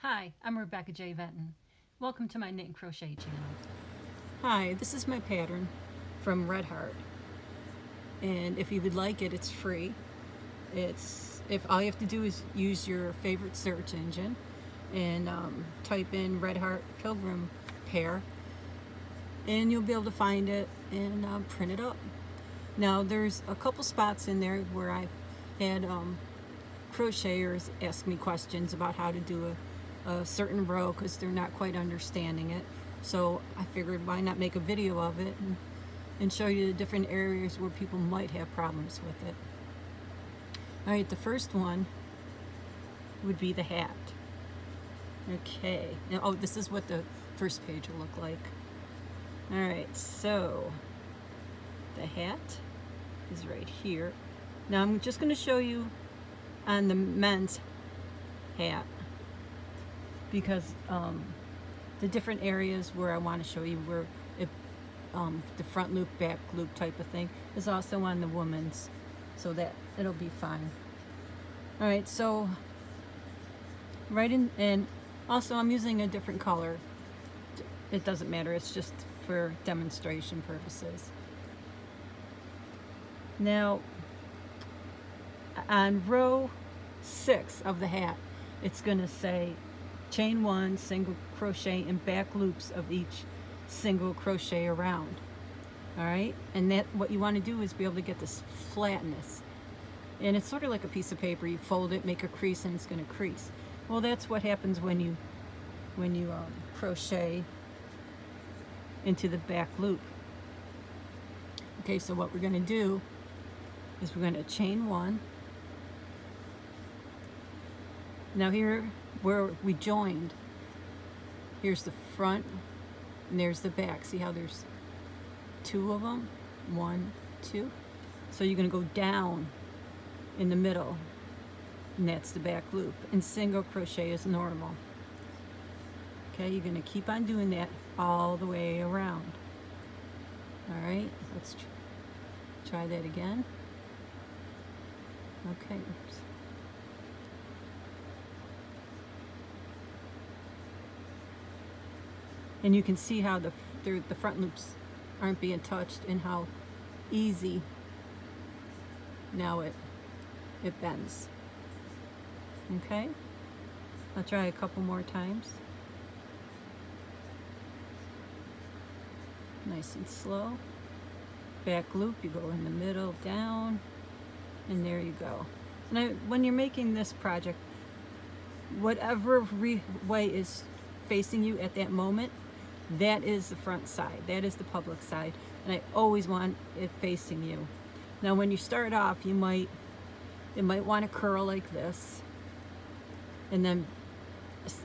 Hi, I'm Rebecca J. Venton. Welcome to my Knit and Crochet channel. Hi, this is my pattern from Red Heart, and if you would like it, it's free. If all you have to do is use your favorite search engine and type in Red Heart Pilgrim Pair, and you'll be able to find it and print it up. Now there's a couple spots in there where I've had crocheters ask me questions about how to do a certain row because they're not quite understanding it. So I figured why not make a video of it and show you the different areas where people might have problems with it. Alright, the first one would be the hat. Okay, now, oh, this is what the first page will look like. Alright, so the hat is right here. Now I'm just going to show you on the men's hat because the different areas where I want to show you where it, the front loop, back loop type of thing is also on the woman's, so that it'll be fine. Alright, so and also I'm using a different color. It doesn't matter, it's just for demonstration purposes. Now on row 6 of the hat, it's going to say chain 1, single crochet in back loops of each single crochet around. Alright, and that what you want to do is be able to get this flatness, and it's sort of like a piece of paper. You fold it, make a crease, and it's going to crease. Well, that's what happens when you crochet into the back loop. Okay, so what we're going to do is we're going to chain 1. Now here where we joined, here's the front and there's the back. See how there's 2 of them? 1, 2. So you're going to go down in the middle, and that's the back loop. And single crochet is normal. Okay, you're going to keep on doing that all the way around. Alright, let's try that again. Okay, oops. And you can see how the front loops aren't being touched and how easy now it bends. Okay, I'll try a couple more times. Nice and slow. Back loop, you go in the middle, down, and there you go. And when you're making this project, whatever way is facing you at that moment, that is the front side, that is the public side, and I always want it facing you. Now when you start off, it might want to curl like this, and then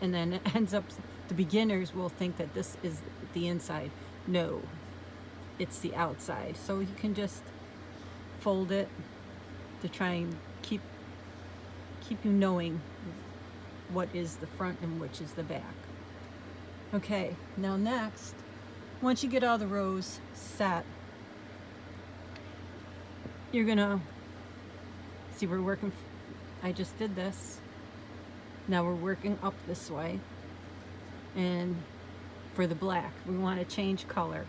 it ends up, the beginners will think that this is the inside. No, it's the outside. So you can just fold it to try and keep you knowing what is the front and which is the back. Okay, now next, once you get all the rows set, you're gonna see we're working, I just did this. Now we're working up this way, and for the black, we want to change color.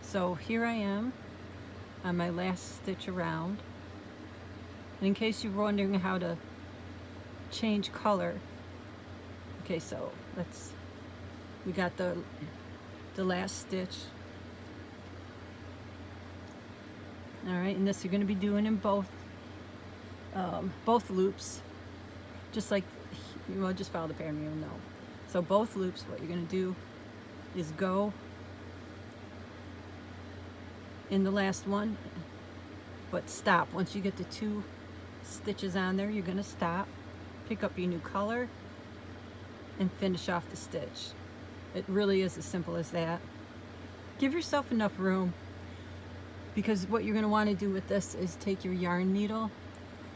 So here I am on my last stitch around. And in case you're wondering how to change color, okay, so we got the last stitch. All right, and this you're going to be doing in both loops, just like, well, just follow the pattern, you'll know. So both loops, what you're going to do is go in the last one, but stop. Once you get the 2 stitches on there, you're going to stop, pick up your new color, and finish off the stitch. It really is as simple as that. Give yourself enough room, because what you're going to want to do with this is take your yarn needle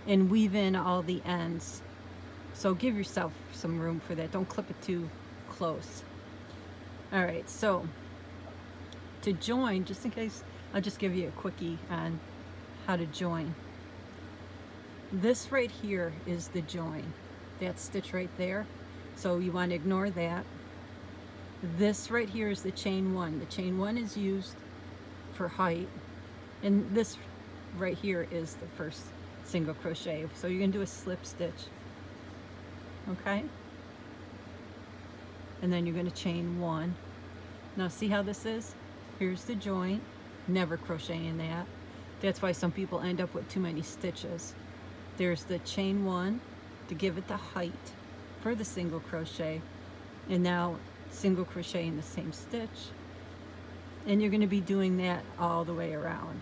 and weave in all the ends. So give yourself some room for that. Don't clip it too close. Alright, so to join, just in case, I'll just give you a quickie on how to join. This right here is the join. That stitch right there. so you want to ignore that. This right here is the chain one. The chain one is used for height, and this right here is the first single crochet. So you're going to do a slip stitch, okay? And then you're going to chain one. Now see how this is? Here's the joint. Never crochet in that. That's why some people end up with too many stitches. There's the chain one to give it the height for the single crochet, and now single crochet in the same stitch, and you're going to be doing that all the way around.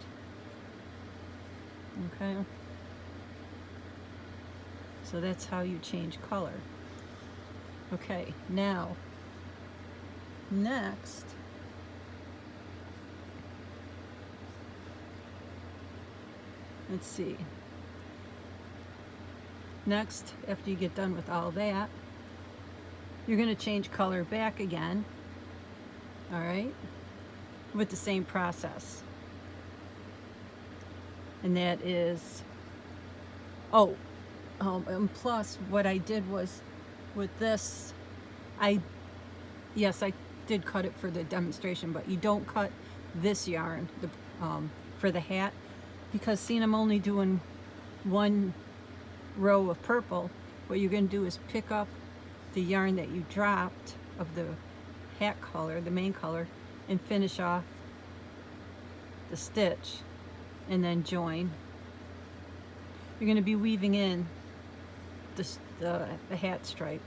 Okay, so that's how you change color. Okay, now next let's see. Next, after you get done with all that, you're going to change color back again, all right, with the same process. And that is, and plus what I did was with this, yes, I did cut it for the demonstration, but you don't cut this yarn for the hat, because see, I'm only doing one row of purple. What you're going to do is pick up the yarn that you dropped of the hat color, the main color, and finish off the stitch, and then join. You're going to be weaving in the hat stripe,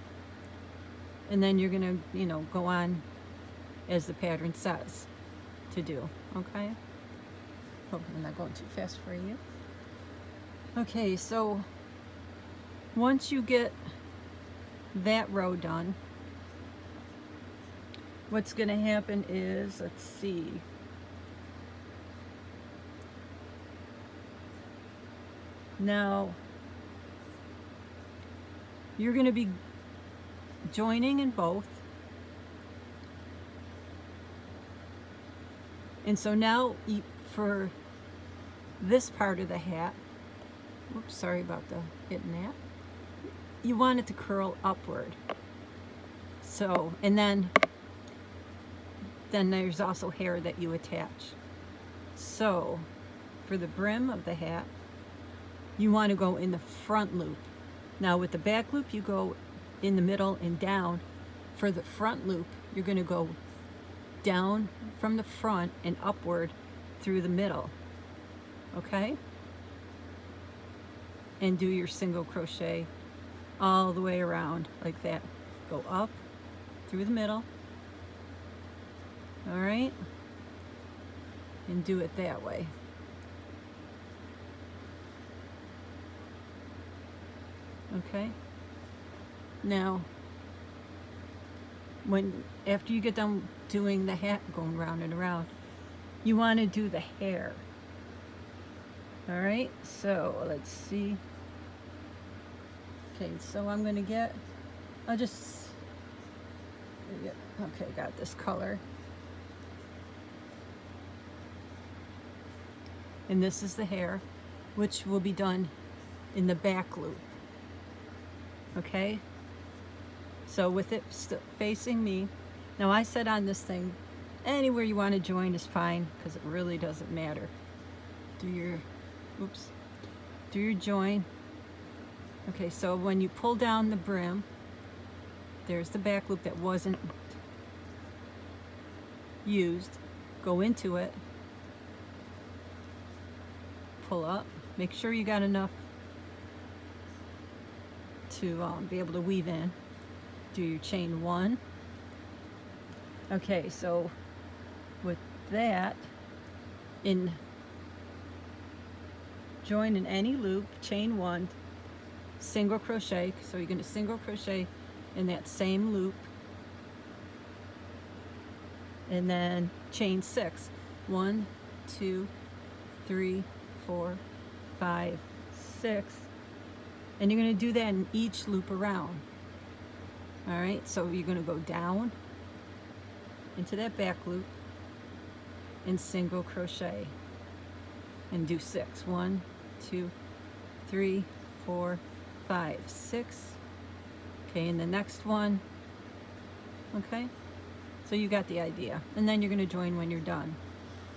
and then you're going to, go on as the pattern says to do. Okay, hope I'm not going too fast for you. Okay, so once you get that row done, what's going to happen is, let's see, now you're going to be joining in both, and so now for this part of the hat, oops, sorry about the hitting that, you want it to curl upward. So, and then there's also hair that you attach. So for the brim of the hat, you want to go in the front loop. Now with the back loop, you go in the middle and down. For the front loop, you're going to go down from the front and upward through the middle. Okay? And do your single crochet all the way around like that. Go up through the middle, all right, and do it that way. Okay, now after you get done doing the hat, going round and around, you want to do the hair. All right, so let's see. Okay, so I'm going to get, okay, got this color. And this is the hair, which will be done in the back loop. Okay? So with it facing me, now I said on this thing, anywhere you want to join is fine, because it really doesn't matter. Do your join. Okay, so when you pull down the brim, there's the back loop that wasn't used. Go into it, pull up, make sure you got enough to be able to weave in. Do your chain one. Okay, so with that, join in any loop, chain one, single crochet. So you're going to single crochet in that same loop, and then chain 6. 1, 2, 3, 4, 5, 6, and you're going to do that in each loop around. All right, so you're going to go down into that back loop and single crochet and do 6. 1, 2, 3, 4, 5, 6, Okay, and the next one. Okay, so you got the idea. And then you're going to join when you're done.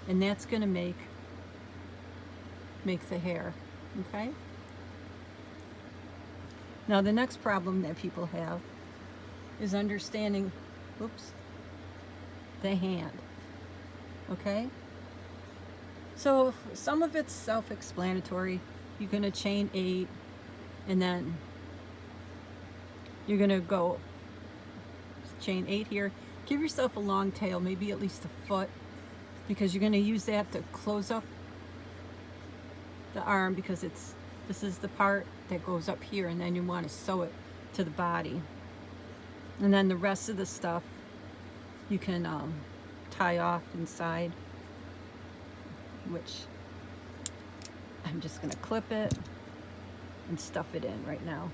And that's going to make the hair. Okay? Now the next problem that people have is understanding, oops, the hand. Okay? So some of it's self-explanatory. You're going to chain 8, and then you're going to go chain 8 here. Give yourself a long tail, maybe at least a foot, because you're going to use that to close up the arm, because this is the part that goes up here, and then you want to sew it to the body. And then the rest of the stuff you can tie off inside, which I'm just going to clip it and stuff it in right now.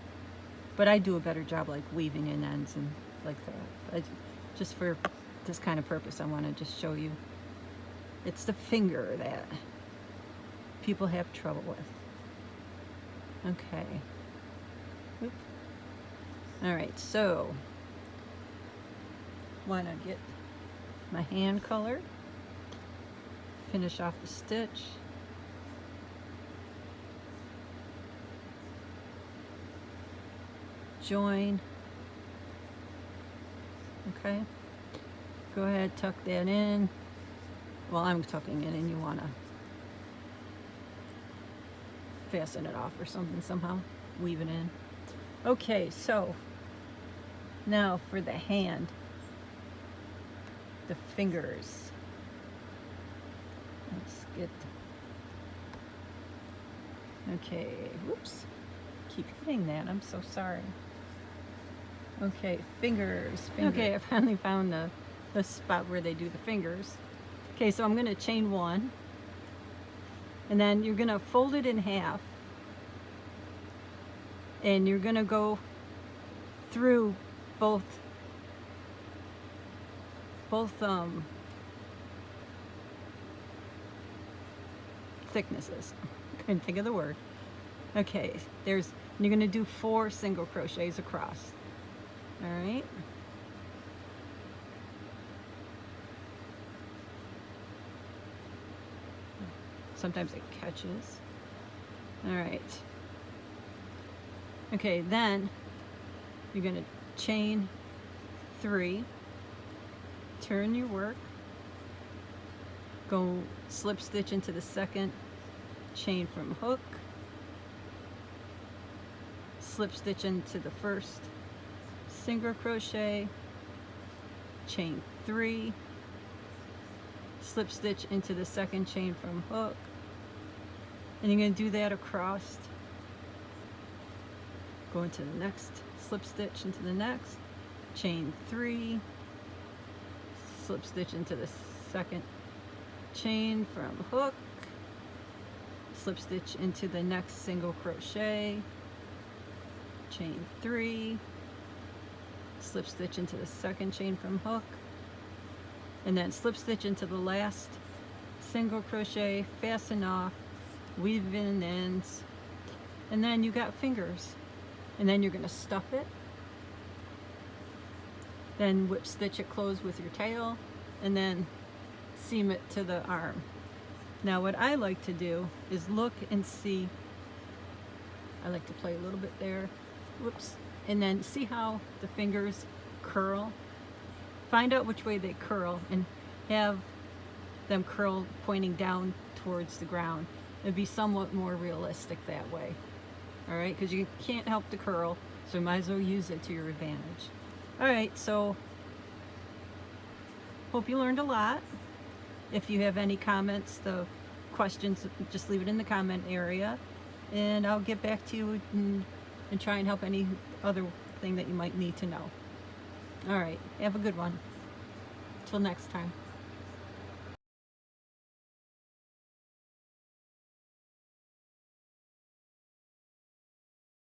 But I do a better job like weaving in ends and like that. But just for this kind of purpose, I want to just show you. It's the finger that people have trouble with. Okay. Oop. All right, so want to get my hand color, finish off the stitch. Join. Okay. Go ahead, tuck that in. Well, I'm tucking it in. You want to fasten it off or something somehow. Weave it in. Okay, so now for the hand. The fingers. Let's get... Okay, whoops. Keep hitting that. I'm so sorry. Okay, fingers. Okay, I finally found the spot where they do the fingers. Okay, so I'm going to chain 1. And then you're going to fold it in half. And you're going to go through both thicknesses. Couldn't think of the word. Okay, you're going to do 4 single crochets across. All right. Sometimes it catches. All right. Okay, then you're going to chain 3, turn your work, go slip stitch into the second chain from hook, slip stitch into the first single crochet, chain 3, slip stitch into the second chain from hook, and you're going to do that across. Go into the next, slip stitch into the next, chain 3, slip stitch into the second chain from hook, slip stitch into the next single crochet, chain 3, slip stitch into the second chain from hook, and then slip stitch into the last single crochet, fasten off, weave in ends, and then you got fingers. And then you're going to stuff it, then whip stitch it closed with your tail, and then seam it to the arm. Now what I like to do is look and see, I like to play a little bit there, whoops, and then see how the fingers curl. Find out which way they curl and have them curl pointing down towards the ground. It'd be somewhat more realistic that way. All right, because you can't help the curl, so you might as well use it to your advantage. All right, so hope you learned a lot. If you have any comments, the questions, just leave it in the comment area, and I'll get back to you and try and help any other thing that you might need to know. All right, have a good one. Till next time.